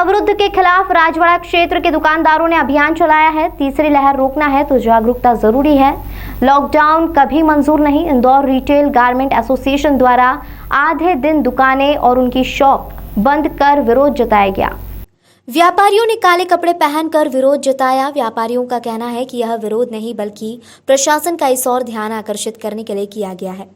अवरुद्ध के खिलाफ राजवाड़ा क्षेत्र के दुकानदारों ने अभियान चलाया है। तीसरी लहर रोकना है तो जागरूकता जरूरी है। लॉकडाउन कभी मंजूर नहीं। इंदौर रिटेल गारमेंट एसोसिएशन द्वारा आधे दिन दुकानें और उनकी शॉप बंद कर विरोध जताया गया। व्यापारियों ने काले कपड़े पहनकर विरोध जताया। व्यापारियों का कहना है कि यह विरोध नहीं बल्कि प्रशासन का इस ओर ध्यान आकर्षित करने के लिए किया गया है।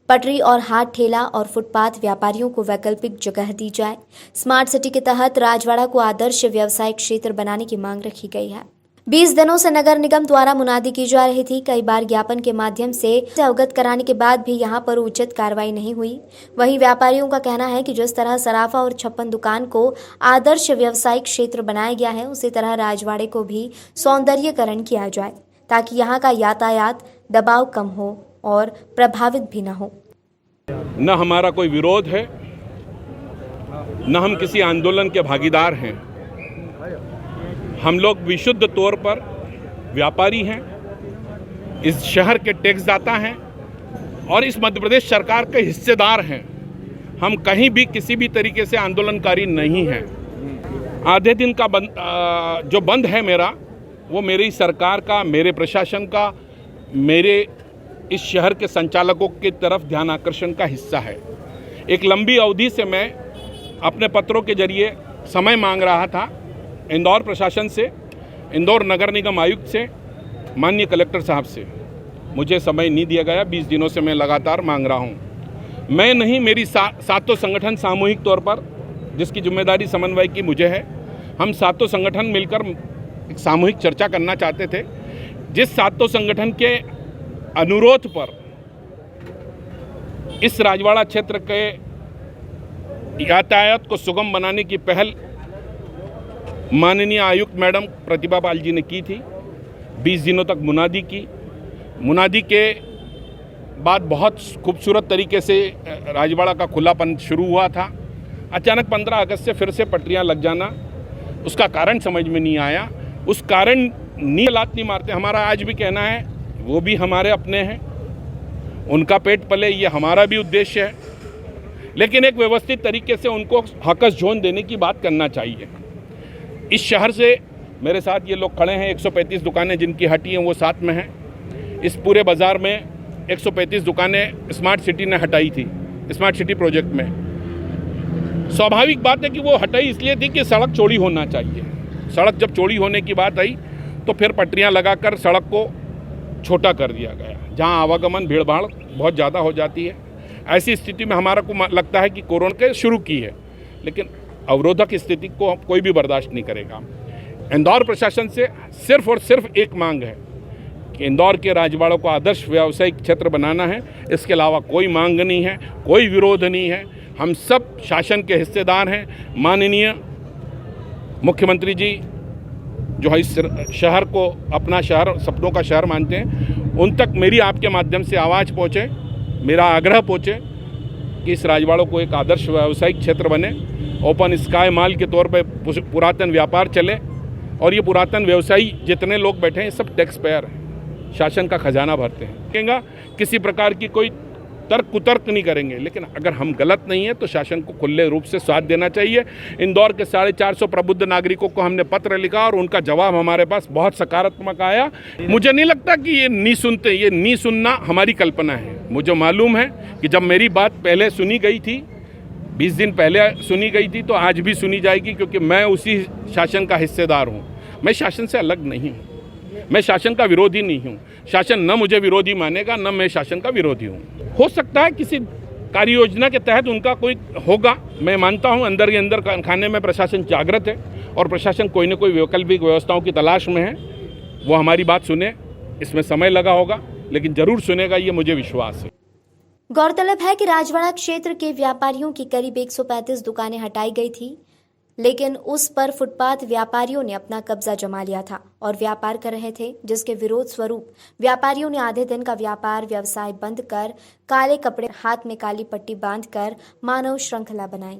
पटरी और हाट ठेला और फुटपाथ व्यापारियों को वैकल्पिक जगह दी जाए। स्मार्ट सिटी के तहत राजवाड़ा को आदर्श व्यवसायिक क्षेत्र बनाने की मांग रखी गई है। 20 दिनों से नगर निगम द्वारा मुनादी की जा रही थी। कई बार ज्ञापन के माध्यम से अवगत कराने के बाद भी यहां पर उचित कार्रवाई नहीं हुई। वहीं व्यापारियों का कहना है कि जिस तरह सराफा और 56 दुकान को आदर्श व्यवसायिक क्षेत्र बनाया गया है, उसी तरह राजवाड़े को भी सौंदर्यीकरण किया जाए ताकि यहाँ का यातायात दबाव कम हो और प्रभावित भी न हो। न हमारा कोई विरोध है, न हम किसी आंदोलन के भागीदार हैं। हम लोग विशुद्ध तौर पर व्यापारी हैं, इस शहर के टैक्स दाता हैं और इस मध्य प्रदेश सरकार के हिस्सेदार हैं। हम कहीं भी किसी भी तरीके से आंदोलनकारी नहीं हैं। आधे दिन का जो बंद है मेरा, वो मेरी सरकार का, मेरे प्रशासन का, मेरे इस शहर के संचालकों की तरफ ध्यान आकर्षण का हिस्सा है। एक लंबी अवधि से मैं अपने पत्रों के जरिए समय मांग रहा था इंदौर प्रशासन से, इंदौर नगर निगम आयुक्त से, माननीय कलेक्टर साहब से। मुझे समय नहीं दिया गया। 20 दिनों से मैं लगातार मांग रहा हूँ। मैं नहीं, मेरी सातों संगठन सामूहिक तौर पर, जिसकी जिम्मेदारी समन्वय की मुझे है, हम सातों संगठन मिलकर एक सामूहिक चर्चा करना चाहते थे। जिस सातों संगठन के अनुरोध पर इस राजवाड़ा क्षेत्र के यातायात को सुगम बनाने की पहल माननीय आयुक्त मैडम प्रतिभा पाल जी ने की थी। 20 दिनों तक मुनादी की। मुनादी के बाद बहुत खूबसूरत तरीके से राजवाड़ा का खुलापन शुरू हुआ था। अचानक 15 अगस्त से फिर से पटरियां लग जाना, उसका कारण समझ में नहीं आया। उस कारण लात नहीं मारते। हमारा आज भी कहना है, वो भी हमारे अपने हैं, उनका पेट पले, ये हमारा भी उद्देश्य है, लेकिन एक व्यवस्थित तरीके से उनको हकस झोन देने की बात करना चाहिए। इस शहर से मेरे साथ ये लोग खड़े हैं, 135 दुकानें जिनकी हटी हैं वो साथ में हैं। इस पूरे बाज़ार में 135 दुकानें स्मार्ट सिटी ने हटाई थी, स्मार्ट सिटी प्रोजेक्ट में। स्वाभाविक बात है कि वो हटाई इसलिए थी कि सड़क चौड़ी होना चाहिए। सड़क जब चौड़ी होने की बात आई तो फिर पटरियाँ लगाकर सड़क को छोटा कर दिया गया, जहां आवागमन भीड़ भाड़ बहुत ज़्यादा हो जाती है। ऐसी स्थिति में हमारा को लगता है कि कोरोना के शुरू की है, लेकिन अवरोधक स्थिति को कोई भी बर्दाश्त नहीं करेगा। इंदौर प्रशासन से सिर्फ और सिर्फ एक मांग है कि इंदौर के राजवाड़ों को आदर्श व्यावसायिक क्षेत्र बनाना है। इसके अलावा कोई मांग नहीं है, कोई विरोध नहीं है। हम सब शासन के हिस्सेदार हैं। माननीय मुख्यमंत्री जी जो है इस शहर को अपना शहर, सपनों का शहर मानते हैं, उन तक मेरी आपके माध्यम से आवाज़ पहुँचे, मेरा आग्रह पहुँचे कि इस राजवाड़ों को एक आदर्श व्यावसायिक क्षेत्र बने, ओपन स्काई मॉल के तौर पर पुरातन व्यापार चले और ये पुरातन व्यवसायी जितने लोग बैठे हैं सब टैक्स पेयर हैं, शासन का खजाना भरते हैं। कहेंगे किसी प्रकार की कोई तर्क कुतर्क नहीं करेंगे, लेकिन अगर हम गलत नहीं है तो शासन को खुले रूप से साथ देना चाहिए। इंदौर के 450 प्रबुद्ध नागरिकों को हमने पत्र लिखा और उनका जवाब हमारे पास बहुत सकारात्मक आया। मुझे नहीं लगता कि ये नहीं सुनते, ये नहीं सुनना हमारी कल्पना है। मुझे मालूम है कि जब मेरी बात पहले सुनी गई थी, 20 दिन पहले सुनी गई थी, तो आज भी सुनी जाएगी, क्योंकि मैं उसी शासन का हिस्सेदार हूँ। मैं शासन से अलग नहीं हूँ, मैं शासन का विरोधी नहीं हूँ। शासन न मुझे विरोधी मानेगा, न मैं शासन का विरोधी हूँ। हो सकता है किसी कार्य योजना के तहत उनका कोई होगा, मैं मानता हूँ। अंदर के अंदर खाने में प्रशासन जागृत है और प्रशासन कोई न कोई वैकल्पिक व्यवस्थाओं की तलाश में है। वो हमारी बात सुने, इसमें समय लगा होगा, लेकिन जरूर सुनेगा, ये मुझे विश्वास है। गौरतलब है कि राजवाड़ा क्षेत्र के व्यापारियों की करीब 135 दुकानें हटाई गई थी, लेकिन उस पर फुटपाथ व्यापारियों ने अपना कब्जा जमा लिया था और व्यापार कर रहे थे, जिसके विरोध स्वरूप व्यापारियों ने आधे दिन का व्यापार व्यवसाय बंद कर काले कपड़े, हाथ में काली पट्टी बांधकर मानव श्रृंखला बनाई।